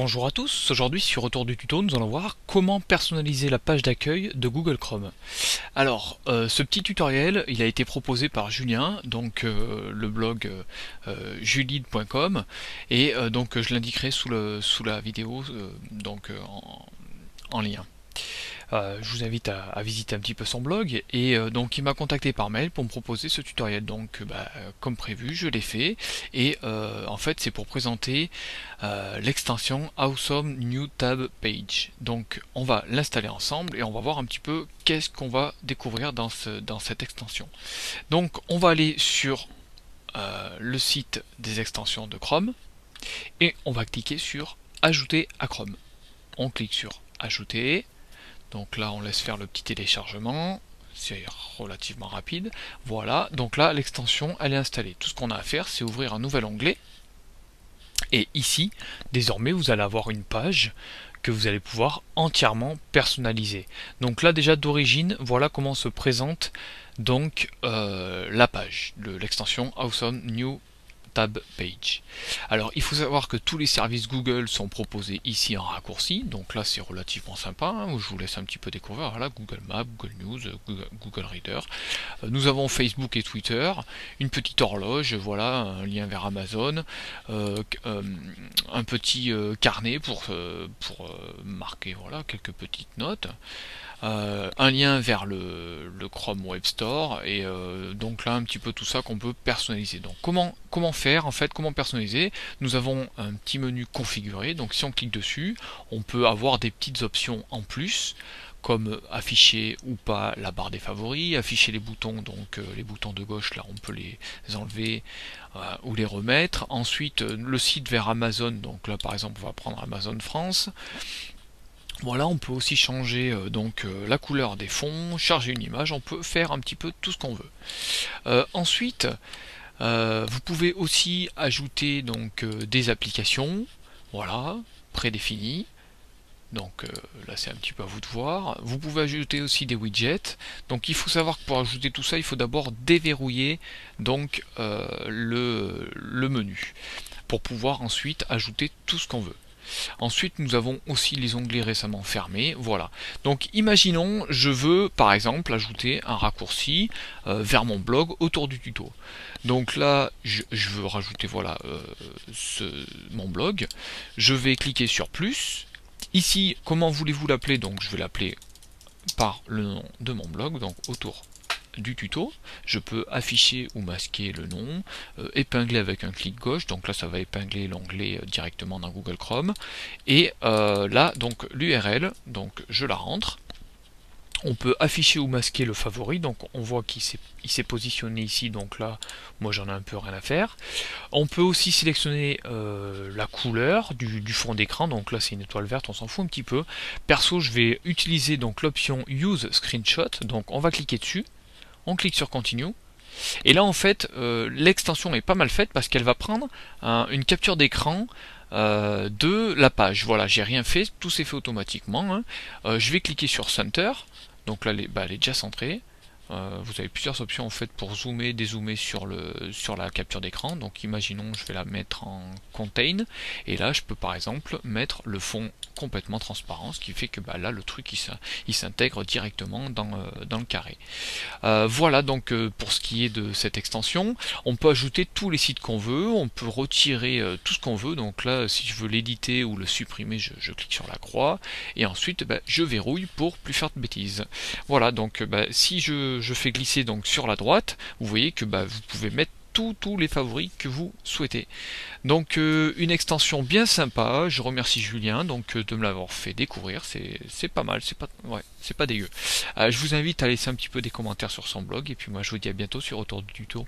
Bonjour à tous, aujourd'hui sur Retour du tuto, nous allons voir comment personnaliser la page d'accueil de Google Chrome. Alors, ce petit tutoriel, il a été proposé par Julien, donc le blog julide.com, et donc je l'indiquerai sous la vidéo en lien. Je vous invite à visiter un petit peu son blog et donc il m'a contacté par mail pour me proposer ce tutoriel. Donc comme prévu, je l'ai fait et en fait c'est pour présenter l'extension Awesome New Tab Page. Donc on va l'installer ensemble et on va voir un petit peu qu'est-ce qu'on va découvrir dans cette extension. Donc on va aller sur le site des extensions de Chrome et on va cliquer sur Ajouter à Chrome. On clique sur Ajouter. Donc là on laisse faire le petit téléchargement, c'est relativement rapide. Voilà, donc là l'extension elle est installée. Tout ce qu'on a à faire c'est ouvrir un nouvel onglet. Et ici, désormais vous allez avoir une page que vous allez pouvoir entièrement personnaliser. Donc là déjà d'origine, voilà comment se présente donc la page de l'extension Awesome New Tab Page. Alors il faut savoir que tous les services Google sont proposés ici en raccourci, donc là c'est relativement sympa, hein, je vous laisse un petit peu découvrir. Voilà, Google Maps, Google News, Google Reader. Nous avons Facebook et Twitter, une petite horloge, voilà, un lien vers Amazon, un petit carnet pour marquer voilà, quelques petites notes. Un lien vers le Chrome Web Store et donc là un petit peu tout ça qu'on peut personnaliser. Donc comment faire en fait, comment personnaliser? Nous avons un petit menu configuré, donc si on clique dessus, on peut avoir des petites options en plus comme afficher ou pas la barre des favoris, afficher les boutons, donc les boutons de gauche là on peut les enlever ou les remettre. Ensuite le site vers Amazon, donc là par exemple on va prendre Amazon France. Voilà, on peut aussi changer la couleur des fonds, charger une image, on peut faire un petit peu tout ce qu'on veut. Ensuite, vous pouvez aussi ajouter donc des applications, voilà, prédéfinies. Donc là c'est un petit peu à vous de voir. Vous pouvez ajouter aussi des widgets. Donc il faut savoir que pour ajouter tout ça, il faut d'abord déverrouiller donc le menu pour pouvoir ensuite ajouter tout ce qu'on veut. Ensuite, nous avons aussi les onglets récemment fermés. Voilà. Donc, imaginons, je veux par exemple ajouter un raccourci vers mon blog autour du tuto. Donc là, je veux rajouter voilà mon blog. Je vais cliquer sur plus. Ici, comment voulez-vous l'appeler? Donc, je vais l'appeler par le nom de mon blog, donc autour du tuto. Je peux afficher ou masquer le nom, épingler avec un clic gauche, donc là ça va épingler l'onglet directement dans Google Chrome, et là donc l'URL, donc je la rentre. On peut afficher ou masquer le favori, donc on voit qu'il s'est positionné ici, donc là moi j'en ai un peu rien à faire. On peut aussi sélectionner la couleur du fond d'écran, donc là c'est une étoile verte, on s'en fout un petit peu. Perso je vais utiliser donc l'option Use Screenshot, donc on va cliquer dessus. On clique sur Continue. Et là en fait l'extension est pas mal faite parce qu'elle va prendre une capture d'écran de la page. Voilà, j'ai rien fait, tout s'est fait automatiquement. Hein. Je vais cliquer sur Center. Donc là elle est déjà centrée. Vous avez plusieurs options en fait pour zoomer, dézoomer sur la capture d'écran. Donc imaginons je vais la mettre en contain et là je peux par exemple mettre le fond complètement transparent, ce qui fait que là le truc il s'intègre directement dans le carré. Voilà donc pour ce qui est de cette extension. On peut ajouter tous les sites qu'on veut, on peut retirer tout ce qu'on veut. Donc là si je veux l'éditer ou le supprimer, je clique sur la croix et ensuite je verrouille pour plus faire de bêtises. Voilà, donc si je fais glisser donc sur la droite, vous voyez que vous pouvez mettre tous les favoris que vous souhaitez. Donc une extension bien sympa, je remercie Julien donc de me l'avoir fait découvrir, c'est pas mal, c'est pas dégueu. Je vous invite à laisser un petit peu des commentaires sur son blog et puis moi je vous dis à bientôt sur Retour du tuto.